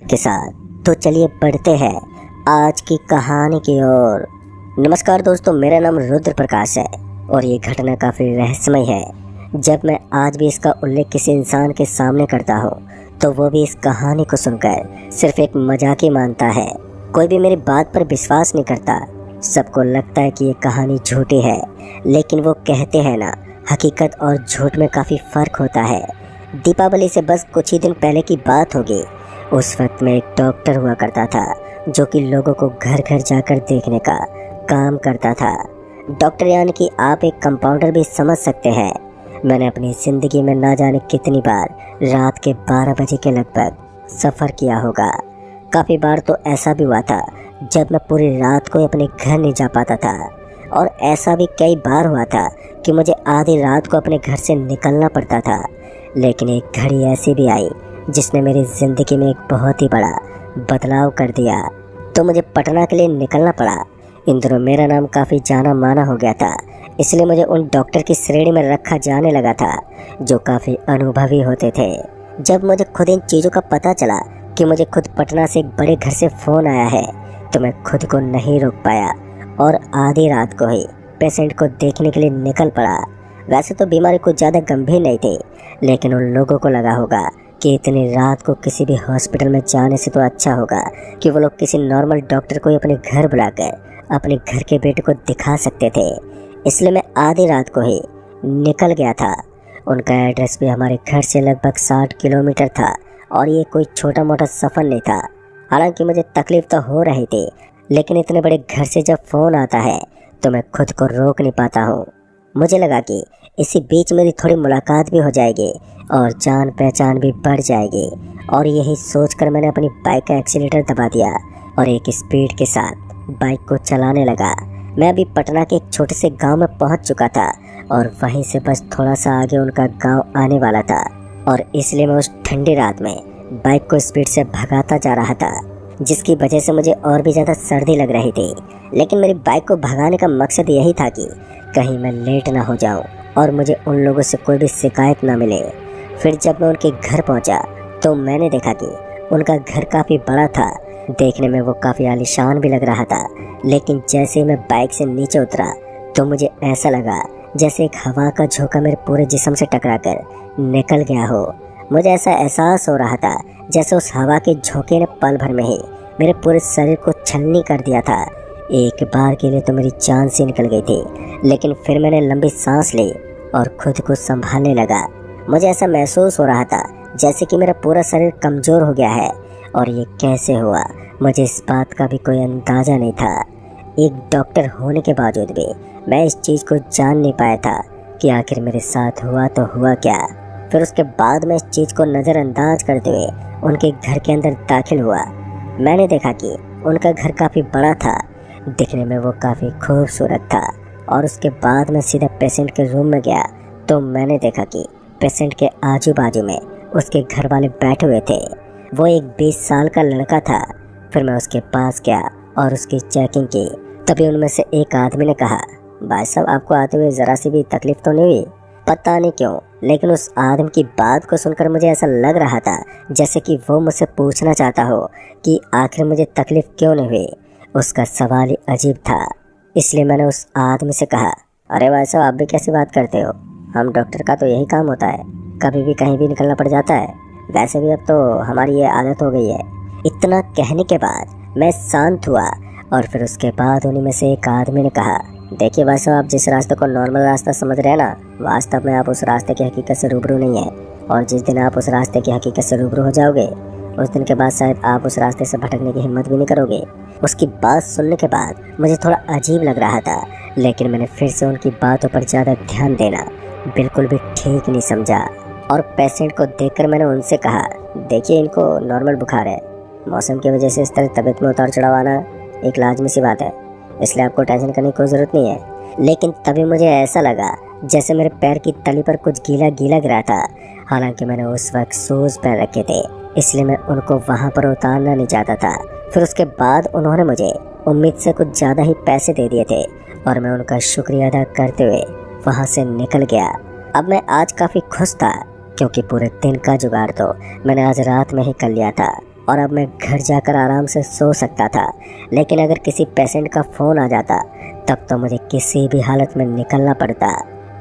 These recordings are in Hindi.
के साथ। तो चलिए बढ़ते हैं आज की कहानी की ओर। नमस्कार दोस्तों, मेरा नाम रुद्र प्रकाश है और ये घटना काफ़ी रहस्यमय है। जब मैं आज भी इसका उल्लेख किसी इंसान के सामने करता हूँ तो वो भी इस कहानी को सुनकर सिर्फ एक मजाक ही मानता है। कोई भी मेरी बात पर विश्वास नहीं करता। सबको लगता है कि ये कहानी झूठी है, लेकिन वो कहते हैं ना, हकीकत और झूठ में काफ़ी फ़र्क होता है। दीपावली से बस कुछ ही दिन पहले की बात होगी। उस वक्त मैं एक डॉक्टर हुआ करता था जो कि लोगों को घर घर जाकर देखने का काम करता था। डॉक्टर यानी कि आप एक कंपाउंडर भी समझ सकते हैं। मैंने अपनी ज़िंदगी में ना जाने कितनी बार रात के 12 बजे के लगभग सफ़र किया होगा। काफ़ी बार तो ऐसा भी हुआ था जब मैं पूरी रात को अपने घर नहीं जा पाता था, और ऐसा भी कई बार हुआ था कि मुझे आधी रात को अपने घर से निकलना पड़ता था। लेकिन एक घड़ी ऐसी भी आई जिसने मेरी ज़िंदगी में एक बहुत ही बड़ा बदलाव कर दिया। तो मुझे पटना के लिए निकलना पड़ा। इन दिनों मेरा नाम काफ़ी जाना माना हो गया था, इसलिए मुझे उन डॉक्टर की श्रेणी में रखा जाने लगा था जो काफ़ी अनुभवी होते थे। जब मुझे खुद इन चीज़ों का पता चला कि मुझे खुद पटना से एक बड़े घर से फ़ोन आया है, तो मैं खुद को नहीं रोक पाया और आधी रात को ही पेशेंट को देखने के लिए निकल पड़ा। वैसे तो बीमारी कुछ ज़्यादा गंभीर नहीं थी, लेकिन उन लोगों को लगा होगा कि इतनी रात को किसी भी हॉस्पिटल में जाने से तो अच्छा होगा कि वो लोग किसी नॉर्मल डॉक्टर को ही अपने घर बुलाकर अपने घर के बेटे को दिखा सकते थे। इसलिए मैं आधी रात को ही निकल गया था। उनका एड्रेस भी हमारे घर से लगभग 60 किलोमीटर था और ये कोई छोटा मोटा सफ़र नहीं था। हालांकि मुझे तकलीफ़ तो हो रही थी, लेकिन इतने बड़े घर से जब फ़ोन आता है तो मैं खुद को रोक नहीं पाता हूँ। मुझे लगा कि इसी बीच मेरी थोड़ी मुलाकात भी हो जाएगी और जान पहचान भी बढ़ जाएगी, और यही सोचकर मैंने अपनी बाइक का एक्सीलेटर दबा दिया और एक स्पीड के साथ बाइक को चलाने लगा। मैं अभी पटना के एक छोटे से गांव में पहुंच चुका था और वहीं से बस थोड़ा सा आगे उनका गांव आने वाला था, और इसलिए मैं उस ठंडी रात में बाइक को स्पीड से भगाता जा रहा था, जिसकी वजह से मुझे और भी ज़्यादा सर्दी लग रही थी। लेकिन मेरी बाइक को भगाने का मकसद यही था कि कहीं मैं लेट ना हो जाऊं और मुझे उन लोगों से कोई भी शिकायत ना मिले। फिर जब मैं उनके घर पहुंचा तो मैंने देखा कि उनका घर काफ़ी बड़ा था। देखने में वो काफ़ी आलीशान भी लग रहा था, लेकिन जैसे ही मैं बाइक से नीचे उतरा तो मुझे ऐसा लगा जैसे एक हवा का झोंका मेरे पूरे जिस्म से टकराकर निकल गया हो। मुझे ऐसा एहसास हो रहा था जैसे उस हवा के झोंके ने पल भर में ही मेरे पूरे शरीर को छलनी कर दिया था। एक बार के लिए तो मेरी जान से निकल गई थी, लेकिन फिर मैंने लंबी सांस ली और खुद को संभालने लगा। मुझे ऐसा महसूस हो रहा था जैसे कि मेरा पूरा शरीर कमज़ोर हो गया है, और ये कैसे हुआ मुझे इस बात का भी कोई अंदाज़ा नहीं था। एक डॉक्टर होने के बावजूद भी मैं इस चीज़ को जान नहीं पाया था कि आखिर मेरे साथ हुआ तो हुआ क्या। फिर उसके बाद मैं इस चीज़ को नज़रअंदाज करते हुए उनके घर के अंदर दाखिल हुआ। मैंने देखा कि उनका घर काफ़ी बड़ा था, दिखने में वो काफ़ी खूबसूरत था। और उसके बाद मैं सीधा पेशेंट के रूम में गया तो मैंने देखा कि पेशेंट के आजू बाजू में उसके घर वाले बैठे हुए थे। वो एक 20 साल का लड़का था। फिर मैं उसके पास गया और उसकी चेकिंग की। तभी उनमें से एक आदमी ने कहा, भाई साहब, आपको आते हुए ज़रा सी भी तकलीफ़ तो नहीं हुई? पता नहीं क्यों, लेकिन उस आदमी की बात को सुनकर मुझे ऐसा लग रहा था जैसे कि वो मुझसे पूछना चाहता हो कि आखिर मुझे तकलीफ़ क्यों नहीं हुई। उसका सवाल ही अजीब था। इसलिए मैंने उस आदमी से कहा, अरे भाई साहब, आप भी कैसी बात करते हो? हम डॉक्टर का तो यही काम होता है, कभी भी कहीं भी निकलना पड़ जाता है। वैसे भी अब तो हमारी ये आदत हो गई है। इतना कहने के बाद मैं शांत हुआ, और फिर उसके बाद उन्हीं में से एक आदमी ने कहा, देखिए भाई साहब, आप जिस रास्ते को नॉर्मल रास्ता समझ रहे हैं ना, वास्तव में आप उस रास्ते की हकीकत से रूबरू नहीं है। और जिस दिन आप उस रास्ते की हकीकत से रूबरू हो जाओगे, उस दिन के बाद शायद आप उस रास्ते से भटकने की हिम्मत भी नहीं करोगे। उसकी बात सुनने के बाद मुझे थोड़ा अजीब लग रहा था, लेकिन मैंने फिर से उनकी बातों पर ज़्यादा ध्यान देना बिल्कुल भी ठीक नहीं समझा। और पेशेंट को देखकर मैंने उनसे कहा, देखिए, इनको नॉर्मल बुखार है। मौसम की वजह से इस तरह तबीयत में उतार चढ़ाव आना एक लाजमी सी बात है, इसलिए आपको टेंशन करने की कोई ज़रूरत नहीं है। लेकिन तभी मुझे ऐसा लगा जैसे मेरे पैर की तली पर कुछ गीला गीला गिरा था। हालांकि मैंने उस वक्त शूज़ पहन रखे थे, इसलिए मैं उनको वहाँ पर उतारना नहीं चाहता था। फिर उसके बाद उन्होंने मुझे उम्मीद से कुछ ज़्यादा ही पैसे दे दिए थे, और मैं उनका शुक्रिया अदा करते हुए वहाँ से निकल गया। अब मैं आज काफ़ी खुश था, क्योंकि पूरे दिन का जुगाड़ तो मैंने आज रात में ही कर लिया था और अब मैं घर जाकर आराम से सो सकता था। लेकिन अगर किसी पेशेंट का फ़ोन आ जाता तब तो मुझे किसी भी हालत में निकलना पड़ता,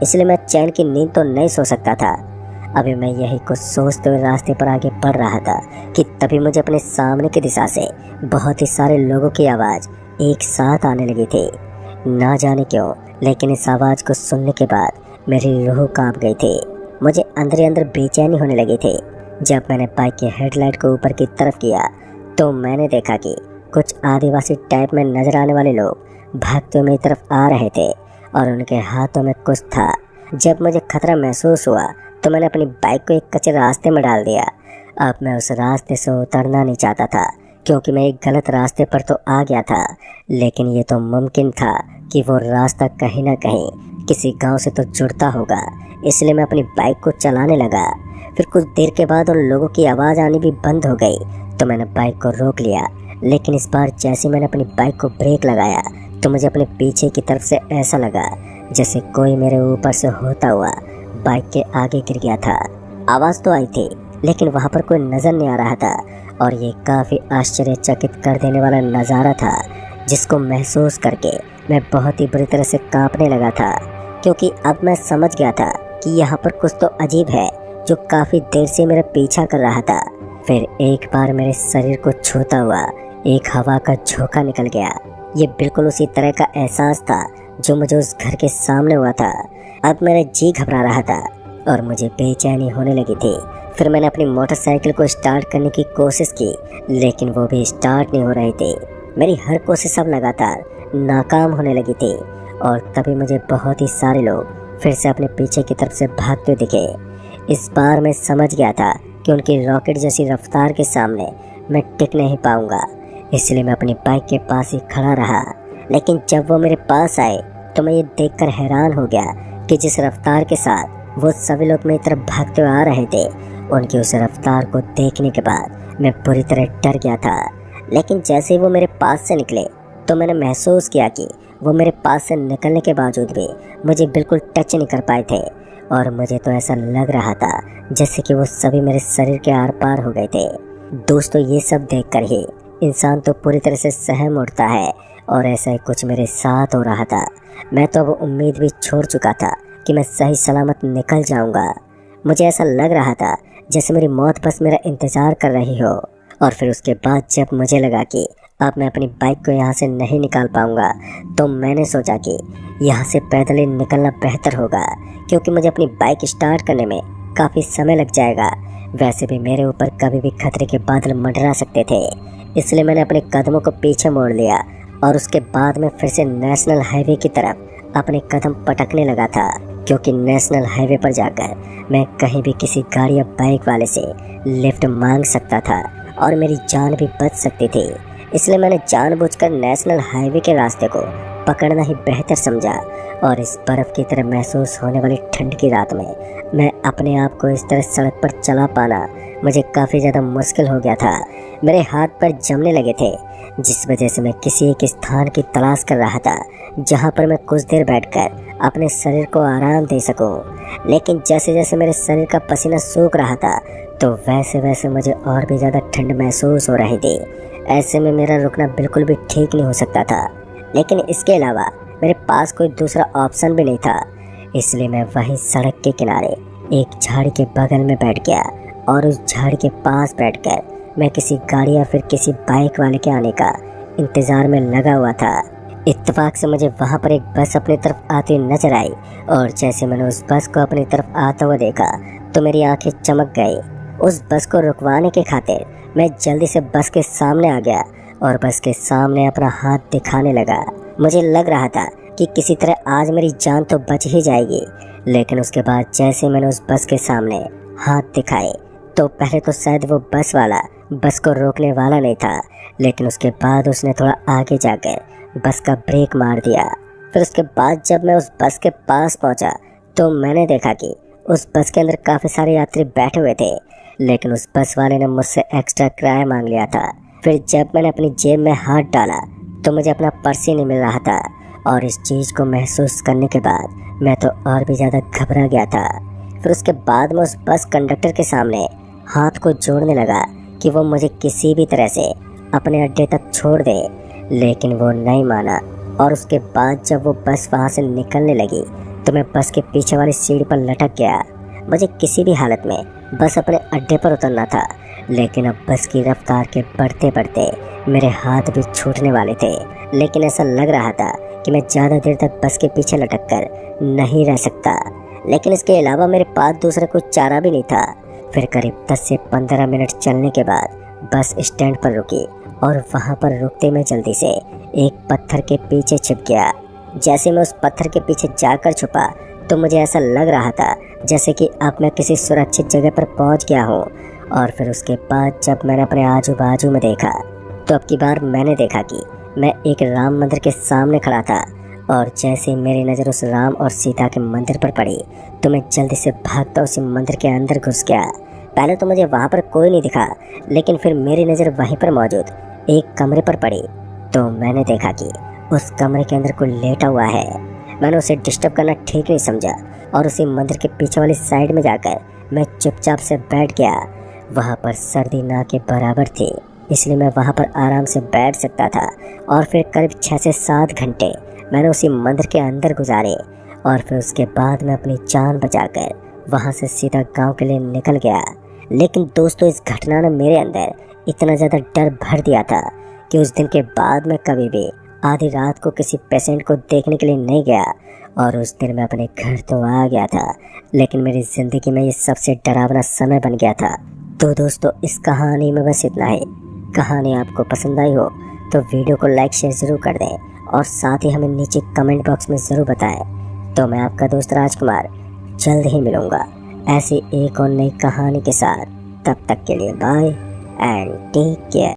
इसलिए मैं चैन की नींद तो नहीं सो सकता था। अभी मैं यही कुछ सोचते हुए रास्ते पर आगे बढ़ रहा था कि तभी मुझे अपने सामने की दिशा से बहुत ही सारे लोगों की आवाज़ एक साथ आने लगी थी। ना जाने क्यों, लेकिन इस आवाज़ को सुनने के बाद मेरी रूह कांप गई थी। मुझे अंदर ही अंदर बेचैनी होने लगी थी। जब मैंने बाइक के हेडलाइट को ऊपर की तरफ किया तो मैंने देखा कि कुछ आदिवासी टाइप में नजर आने वाले लोग भागते हुए मेरी तरफ आ रहे थे और उनके हाथों में कुछ था। जब मुझे खतरा महसूस हुआ तो मैंने अपनी बाइक को एक कच्चे रास्ते में डाल दिया। अब मैं उस रास्ते से उतरना नहीं चाहता था क्योंकि मैं एक गलत रास्ते पर तो आ गया था, लेकिन ये तो मुमकिन था कि वो रास्ता कहीं ना कहीं किसी गांव से तो जुड़ता होगा। इसलिए मैं अपनी बाइक को चलाने लगा। फिर कुछ देर के बाद उन लोगों की आवाज़ आनी भी बंद हो गई तो मैंने बाइक को रोक लिया। लेकिन इस बार जैसे मैंने अपनी बाइक को ब्रेक लगाया तो मुझे अपने पीछे की तरफ से ऐसा लगा जैसे कोई मेरे ऊपर से होता हुआ बाइक के आगे गिर गया था। आवाज़ तो आई थी लेकिन वहाँ पर कोई नज़र नहीं आ रहा था और ये काफ़ी आश्चर्यचकित कर देने वाला नज़ारा था जिसको महसूस करके मैं बहुत ही बुरी तरह से कांपने लगा था, क्योंकि अब मैं समझ गया था कि यहाँ पर कुछ तो अजीब है जो काफ़ी देर से मेरा पीछा कर रहा था। फिर एक बार मेरे शरीर को छूता हुआ एक हवा का झोंका निकल गया। ये बिल्कुल उसी तरह का एहसास था जो मुझे उस घर के सामने हुआ था। अब मेरा जी घबरा रहा था और मुझे बेचैनी होने लगी थी। फिर मैंने अपनी मोटरसाइकिल को स्टार्ट करने की कोशिश की लेकिन वो भी स्टार्ट नहीं हो रही थी। मेरी हर कोशिश अब लगातार नाकाम होने लगी थी और तभी मुझे बहुत ही सारे लोग फिर से अपने पीछे की तरफ से भागते दिखे। इस बार मैं समझ गया था कि उनकी रॉकेट जैसी रफ्तार के सामने मैं टिक नहीं पाऊंगा, इसलिए मैं अपनी बाइक के पास ही खड़ा रहा। लेकिन जब वो मेरे पास आए तो मैं ये देखकर हैरान हो गया कि जिस रफ्तार के साथ वो सभी लोग मेरी तरफ भागते हुए आ रहे थे, उनकी उस रफ्तार को देखने के बाद मैं पूरी तरह डर गया था। लेकिन जैसे ही वो मेरे पास से निकले तो मैंने महसूस किया कि वो मेरे पास से निकलने के बावजूद भी मुझे बिल्कुल टच नहीं कर पाए थे और मुझे तो ऐसा लग रहा था जैसे कि वो सभी मेरे शरीर के आर पार हो गए थे। दोस्तों, ये सब देखकर ही इंसान तो पूरी तरह से सहम उठता है और ऐसा ही कुछ मेरे साथ हो रहा था। मैं तो अब उम्मीद भी छोड़ चुका था कि मैं सही सलामत निकल जाऊंगा। मुझे ऐसा लग रहा था जैसे मेरी मौत बस मेरा इंतज़ार कर रही हो। और फिर उसके बाद जब मुझे लगा कि अब मैं अपनी बाइक को यहाँ से नहीं निकाल पाऊंगा तो मैंने सोचा कि यहाँ से पैदल ही निकलना बेहतर होगा, क्योंकि मुझे अपनी बाइक स्टार्ट करने में काफ़ी समय लग जाएगा। वैसे भी मेरे ऊपर कभी भी खतरे के बादल मंडरा सकते थे, इसलिए मैंने अपने कदमों को पीछे मोड़ लिया और उसके बाद मैं फिर से नेशनल हाईवे की तरफ अपने कदम पटकने लगा था, क्योंकि नेशनल हाईवे पर जाकर मैं कहीं भी किसी गाड़ी या बाइक वाले से लिफ्ट मांग सकता था और मेरी जान भी बच सकती थी। इसलिए मैंने जानबूझकर नेशनल हाईवे के रास्ते को पकड़ना ही बेहतर समझा। और इस बर्फ़ की तरह महसूस होने वाली ठंड की रात में मैं अपने आप को इस तरह सड़क पर चला पाना मुझे काफ़ी ज़्यादा मुश्किल हो गया था। मेरे हाथ पैर जमने लगे थे, जिस वजह से मैं किसी एक स्थान की तलाश कर रहा था जहाँ पर मैं कुछ देर बैठकर अपने शरीर को आराम दे सकूं। लेकिन जैसे जैसे मेरे शरीर का पसीना सूख रहा था तो वैसे वैसे मुझे और भी ज़्यादा ठंड महसूस हो रही थी। ऐसे में मेरा रुकना बिल्कुल भी ठीक नहीं हो सकता था, लेकिन इसके अलावा मेरे पास कोई दूसरा ऑप्शन भी नहीं था। इसलिए मैं वहीं सड़क के किनारे एक झाड़ी के बगल में बैठ गया और उस झाड़ी के पास बैठकर मैं किसी गाड़ी या फिर किसी बाइक वाले के आने का इंतज़ार में लगा हुआ था। इत्तेफाक से मुझे वहाँ पर एक बस अपनी तरफ आती नजर आई और जैसे मैंने उस बस को अपनी तरफ आता हुआ देखा तो मेरी आंखें चमक गई। उस बस को रुकवाने के खातिर मैं जल्दी से बस के सामने आ गया और बस के सामने अपना हाथ दिखाने लगा। मुझे लग रहा था कि किसी तरह आज मेरी जान तो बच ही जाएगी। लेकिन उसके बाद जैसे मैंने उस बस के सामने हाथ दिखाए तो पहले तो शायद वो बस वाला बस को रोकने वाला नहीं था, लेकिन उसके बाद उसने थोड़ा आगे जाकर बस का ब्रेक मार दिया। फिर उसके बाद जब मैं उस बस के पास पहुंचा तो मैंने देखा कि उस बस के अंदर काफ़ी सारे यात्री बैठे हुए थे, लेकिन उस बस वाले ने मुझसे एक्स्ट्रा किराया मांग लिया था। फिर जब मैंने अपनी जेब में हाथ डाला तो मुझे अपना पर्स ही नहीं मिल रहा था और इस चीज़ को महसूस करने के बाद मैं तो और भी ज़्यादा घबरा गया था। फिर उसके बाद मैं उस बस कंडक्टर के सामने हाथ को जोड़ने लगा कि वो मुझे किसी भी तरह से अपने अड्डे तक छोड़ दे, लेकिन वो नहीं माना। और उसके बाद जब वो बस वहाँ से निकलने लगी तो मैं बस के पीछे वाली सीढ़ी पर लटक गया। मुझे किसी भी हालत में बस अपने अड्डे पर उतरना था, लेकिन अब बस की रफ्तार के बढ़ते बढ़ते मेरे हाथ भी छूटने वाले थे। लेकिन ऐसा लग रहा था कि मैं ज़्यादा देर तक बस के पीछे लटक कर नहीं रह सकता, लेकिन इसके अलावा मेरे पास दूसरा कोई चारा भी नहीं था। फिर करीब 10 से 15 मिनट चलने के बाद बस स्टैंड पर रुकी और वहाँ पर रुकते मैं जल्दी से एक पत्थर के पीछे छिप गया। जैसे मैं उस पत्थर के पीछे जाकर छुपा तो मुझे ऐसा लग रहा था जैसे कि अब मैं किसी सुरक्षित जगह पर पहुँच गया हूँ। और फिर उसके बाद जब मैंने अपने आजू बाजू में देखा तो अब की बार मैंने देखा कि मैं एक राम मंदिर के सामने खड़ा था। और जैसे मेरी नज़र उस राम और सीता के मंदिर पर पड़ी तो मैं जल्दी से भागता उस मंदिर के अंदर घुस गया। पहले तो मुझे वहाँ पर कोई नहीं दिखा, लेकिन फिर मेरी नज़र वहीं पर मौजूद एक कमरे पर पड़ी तो मैंने देखा कि उस कमरे के अंदर कोई लेटा हुआ है। मैंने उसे डिस्टर्ब करना ठीक नहीं समझा और उसी मंदिर के पीछे वाली साइड में जाकर मैं चुपचाप से बैठ गया। वहाँ पर सर्दी ना के बराबर थी, इसलिए मैं वहाँ पर आराम से बैठ सकता था। और फिर करीब 6 से 7 घंटे मैंने उसी मंदिर के अंदर गुजारे और फिर उसके बाद मैं अपनी जान बचाकर वहाँ से सीधा गांव के लिए निकल गया। लेकिन दोस्तों, इस घटना ने मेरे अंदर इतना ज़्यादा डर भर दिया था कि उस दिन के बाद मैं कभी भी आधी रात को किसी पेशेंट को देखने के लिए नहीं गया। और उस दिन मैं अपने घर तो आ गया था, लेकिन मेरी ज़िंदगी में ये सबसे डरावना समय बन गया था। तो दोस्तों, इस कहानी में बस इतना ही। कहानी आपको पसंद आई हो तो वीडियो को लाइक शेयर ज़रूर कर दें और साथ ही हमें नीचे कमेंट बॉक्स में ज़रूर बताएं। तो मैं आपका दोस्त राजकुमार जल्द ही मिलूँगा ऐसी एक और नई कहानी के साथ। तब तक के लिए बाय एंड टेक केयर।